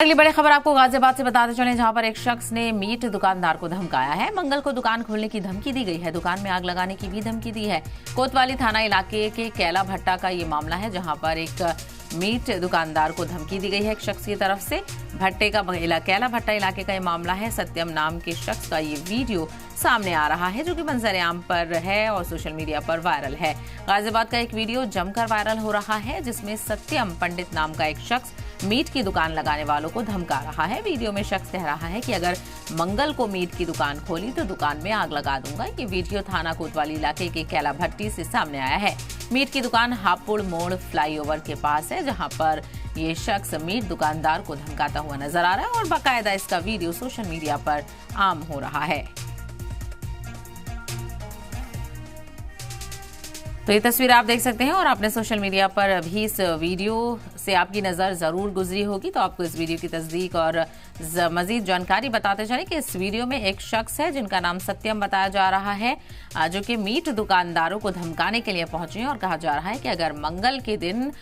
अगली बड़ी खबर आपको गाजियाबाद से बताते चलें, जहां पर एक शख्स ने मीट दुकानदार को धमकाया है। मंगल को दुकान खोलने की धमकी दी गई है। दुकान में आग लगाने की भी धमकी दी है। कोतवाली थाना इलाके के कैला भट्टा का ये मामला है, जहां पर एक मीट दुकानदार को धमकी दी गई है एक शख्स की तरफ से। भट्टे का कैला भट्टा इलाके का ये मामला है। सत्यम नाम के शख्स का ये वीडियो सामने आ रहा है, जो कि मंजर-ए-आम पर है और सोशल मीडिया पर वायरल है। गाजियाबाद का एक वीडियो जमकर वायरल हो रहा है, जिसमें सत्यम पंडित नाम का एक शख्स मीट की दुकान लगाने वालों को धमका रहा है। वीडियो में शख्स कह रहा है कि अगर मंगल को मीट की दुकान खोली तो दुकान में आग लगा दूंगा। ये वीडियो थाना कोतवाली इलाके के कैला भट्टी से सामने आया है। मीट की दुकान हापुड़ मोड़ फ्लाईओवर के पास है, जहां पर ये शख्स मीट दुकानदार को धमकाता हुआ नजर आ रहा है और बाकायदा इसका वीडियो सोशल मीडिया पर आम हो रहा है। तो ये तस्वीर आप देख सकते हैं और आपने सोशल मीडिया पर अभी इस वीडियो से आपकी नज़र ज़रूर गुजरी होगी। तो आपको इस वीडियो की तस्दीक और मजीद जानकारी बताते चलें कि इस वीडियो में एक शख्स है जिनका नाम सत्यम बताया जा रहा है, जो कि मीट दुकानदारों को धमकाने के लिए पहुंचे हैं और कहा जा रहा है कि अगर मंगल के दिन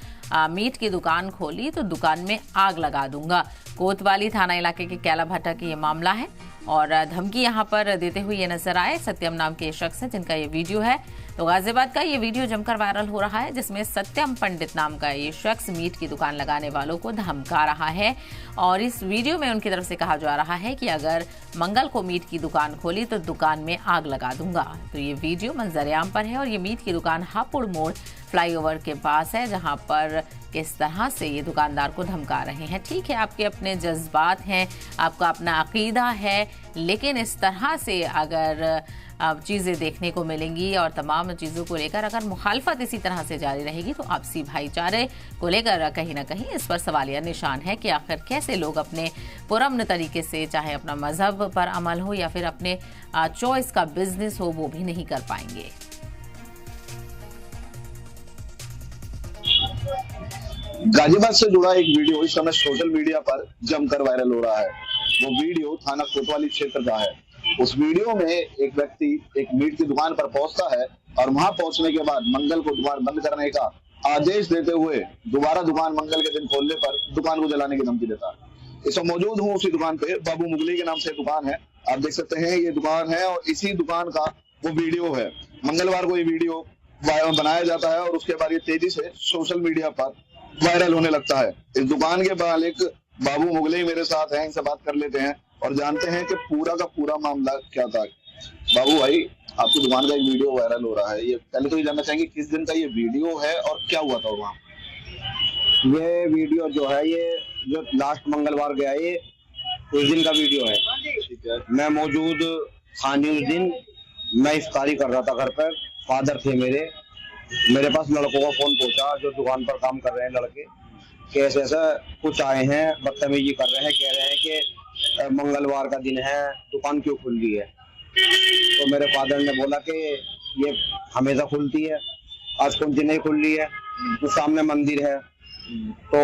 मीट की दुकान खोली तो दुकान में आग लगा दूंगा। कोतवाली थाना इलाके के कैला भट्टा की ये मामला है और धमकी यहां पर देते हुए ये नजर आए सत्यम नाम के शख्स है, जिनका ये वीडियो है। तो गाजियाबाद का ये वीडियो जमकर वायरल हो रहा है, जिसमें सत्यम पंडित नाम का ये शख्स मीट की दुकान लगाने वालों को धमका रहा है और इस वीडियो में उनकी तरफ से कहा जा रहा है कि अगर मंगल को मीट की दुकान खोली तो दुकान में आग लगा दूंगा। तो ये वीडियो मंजर-ए-आम पर है और ये मीट की दुकान हापुड़ मोड़ फ्लाईओवर के पास है, जहां पर किस तरह से ये दुकानदार को धमका रहे हैं। ठीक है, आपके अपने जज्बात हैं, आपका अपना अकीदा है, लेकिन इस तरह से अगर चीज़ें देखने को मिलेंगी और तमाम चीज़ों को लेकर अगर मुखालफत इसी तरह से जारी रहेगी तो आपसी भाईचारे को लेकर कहीं ना कहीं इस पर सवालिया निशान है कि आखिर कैसे लोग अपने पुरअमन तरीके से, चाहे अपना मजहब पर अमल हो या फिर अपने चॉइस का बिजनेस हो, वो भी नहीं कर पाएंगे। गाजियाबाद से जुड़ा एक वीडियो इस समय सोशल मीडिया पर जमकर वायरल हो रहा है। वो वीडियो थाना कोतवाली क्षेत्र का है। उस वीडियो में एक व्यक्ति एक मीट की दुकान पर पहुंचता है और वहां पहुंचने के बाद मंगल को दुकान बंद करने का आदेश देते हुए दोबारा दुकान मंगल के दिन खोलने पर दुकान को जलाने की धमकी देता है। इस वक्त मौजूद हूँ उसी दुकान पे, बाबू मुगली के नाम से दुकान है, आप देख सकते हैं ये दुकान है और इसी दुकान का वो वीडियो है। मंगलवार को ये वीडियो बनाया जाता है और उसके बाद ये तेजी से सोशल मीडिया पर वायरल होने लगता है। इस दुकान के मालिक बाबू मुगले मेरे साथ हैं, इनसे बात कर लेते हैं और जानते हैं कि पूरा का पूरा मामला क्या था। बाबू भाई, आपकी दुकान का एक वीडियो वायरल हो रहा है, ये पहले तो ये जानना चाहेंगे किस दिन का ये वीडियो है और क्या हुआ था वहाँ? ये वीडियो जो है, ये जो लास्ट मंगलवार गया, ये उस दिन का वीडियो है। ठीक है। मैं मौजूद था नहीं उस दिन, मैं इफ्तारी कर रहा था घर पर, फादर थे मेरे पास लड़कों का फोन पहुंचा जो दुकान पर काम कर रहे हैं लड़के, कि ऐसे ऐसा कुछ आए हैं, बदतमीजी कर रहे हैं, कह रहे हैं कि मंगलवार का दिन है, दुकान क्यों खुल रही है। तो मेरे फादर ने बोला कि ये हमेशा खुलती है, आज कौन दिन नहीं खुल रही है, तो सामने मंदिर है। तो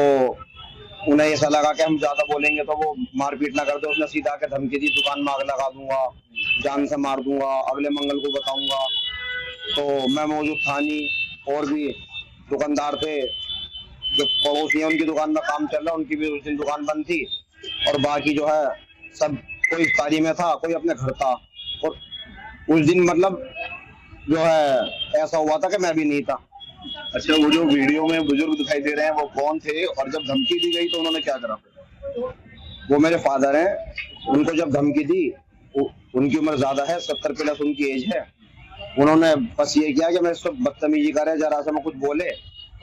उन्हें ऐसा लगा कि हम ज्यादा बोलेंगे तो वो मारपीट ना कर दे, उसने सीधा के धमकी दी, दुकान में आग लगा दूंगा, जान से मार दूंगा, अगले मंगल को बताऊंगा। तो मैं मौजूद था नहीं, और भी दुकानदार थे जो पड़ोसी है, उनकी दुकान में काम चल रहा, उनकी भी उस दिन दुकान बंद थी और बाकी जो है सब कोई इफ्तारी में था, कोई अपने घर था। और उस दिन मतलब जो है ऐसा हुआ था कि मैं भी नहीं था। अच्छा, वो जो वीडियो में बुजुर्ग दिखाई दे रहे हैं वो कौन थे और जब धमकी दी गई तो उन्होंने क्या करा? वो मेरे फादर हैं, उनको जब धमकी दी, उनकी उम्र ज्यादा है, 70 प्लस उनकी एज है। उन्होंने बस ये किया कि मैं इसको बदतमीजी करे, जरा सा मैं कुछ बोले,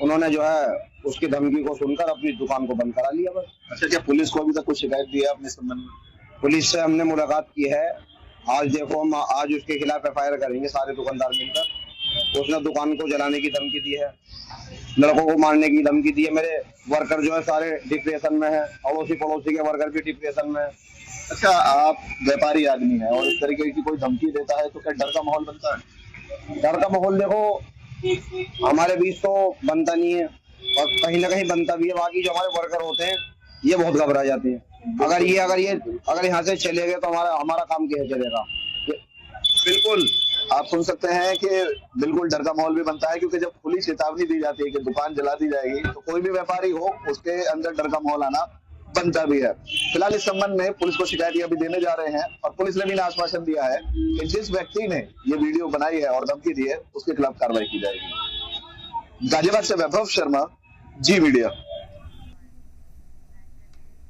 उन्होंने जो है उसकी धमकी को सुनकर अपनी दुकान को बंद करा लिया बस। अच्छा, क्या पुलिस को अभी तक कुछ शिकायत दी है अपने संबंध में? पुलिस से हमने मुलाकात की है, आज देखो हम आज उसके खिलाफ FIR करेंगे सारे दुकानदार मिलकर। उसने दुकान को जलाने की धमकी दी है, लड़कों को मारने की धमकी दी है। मेरे वर्कर जो है सारे डिप्रेशन में है, अड़ोसी पड़ोसी के वर्कर भी डिप्रेशन में है। अच्छा, आप व्यापारी आदमी हैं और इस तरीके की कोई धमकी देता है तो क्या डर का माहौल बनता है? डर का माहौल देखो हमारे बीच तो बनता नहीं है और कहीं ना कहीं बनता भी है। बाकी जो हमारे वर्कर होते हैं ये बहुत घबरा जाते हैं, अगर यहाँ से चले गए तो हमारा काम कैसे चलेगा। बिल्कुल, आप सुन सकते हैं कि बिल्कुल डर का माहौल भी बनता है, क्योंकि जब खुली चेतावनी दी जाती है कि दुकान जला दी जाएगी तो कोई भी व्यापारी हो उसके अंदर डर का माहौल आना बनता भी है। फिलहाल इस संबंध में पुलिस को शिकायत अभी देने जा रहे हैं और पुलिस ने भी आश्वासन दिया है कि जिस व्यक्ति ने ये वीडियो बनाई है और धमकी दी है उसके खिलाफ कार्रवाई की जाएगी। गाजियाबाद से वैभव शर्मा, जी मीडिया।